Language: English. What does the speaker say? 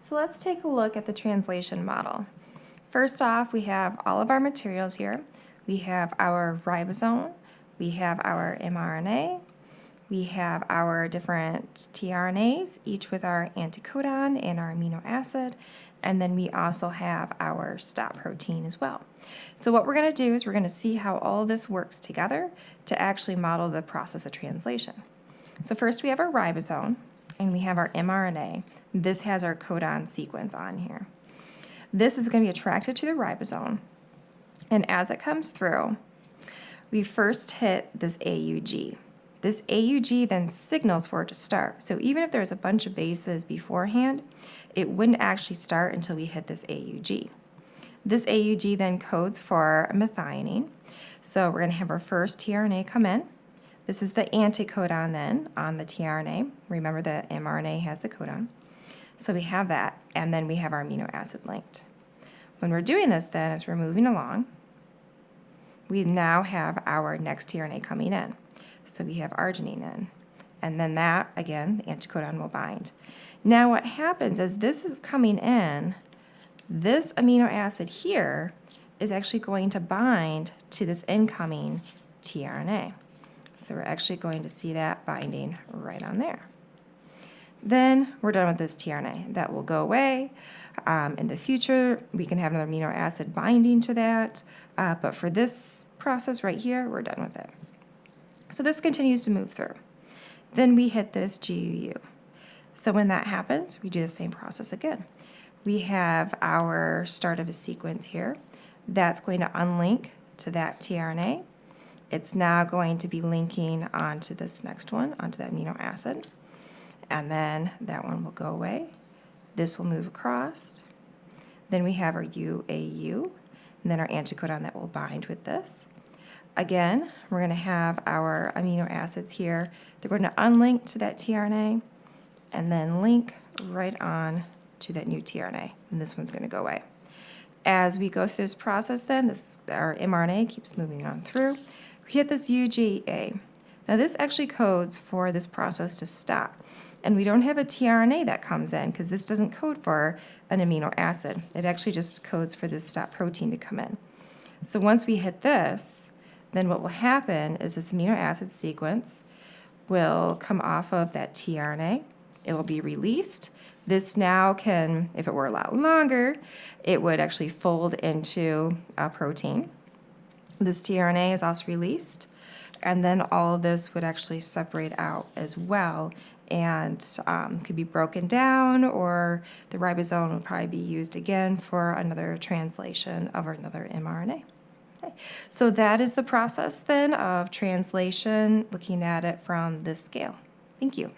So let's take a look at the translation model. First off, we have all of our materials here. We have our ribosome, we have our mRNA, we have our different tRNAs, each with our anticodon and our amino acid, and then we also have our stop protein as well. So what we're going to do is we're going to see how all this works together to actually model the process of translation. So first we have our ribosome, and we have our mRNA. This has our codon sequence on here. This is going to be attracted to the ribosome, and as it comes through, we first hit this AUG. This AUG then signals for it to start. So even if there's a bunch of bases beforehand, it wouldn't actually start until we hit this AUG. This AUG then codes for methionine. So we're going to have our first tRNA come in. This is the anticodon then on the tRNA. Remember the mRNA has the codon. So we have that, and then we have our amino acid linked. When we're doing this then, as we're moving along, we now have our next tRNA coming in. So we have arginine in, and then that, again, the anticodon will bind. Now what happens is this is coming in, this amino acid here is actually going to bind to this incoming tRNA. So we're actually going to see that binding right on there. Then we're done with this tRNA. That will go away. In the future, we can have another amino acid binding to that, but for this process right here, we're done with it. So this continues to move through. Then we hit this GUU. So when that happens, we do the same process again. We have our start of a sequence here. That's going to unlink to that tRNA. It's now going to be linking onto this next one, onto that amino acid. And then that one will go away. This will move across. Then we have our UAU, and then our anticodon that will bind with this. Again, we're going to have our amino acids here. They're going to unlink to that tRNA and then link right on to that new tRNA, and this one's going to go away. As we go through this process then, our mRNA keeps moving on through. We hit this UGA. Now this actually codes for this process to stop. And we don't have a tRNA that comes in because this doesn't code for an amino acid. It actually just codes for this stop protein to come in. So once we hit this, then what will happen is this amino acid sequence will come off of that tRNA. It will be released. This now can, if it were a lot longer, it would actually fold into a protein. This tRNA is also released, and then all of this would actually separate out as well and could be broken down, or the ribosome would probably be used again for another translation of another mRNA. Okay. So that is the process then of translation, looking at it from this scale. Thank you.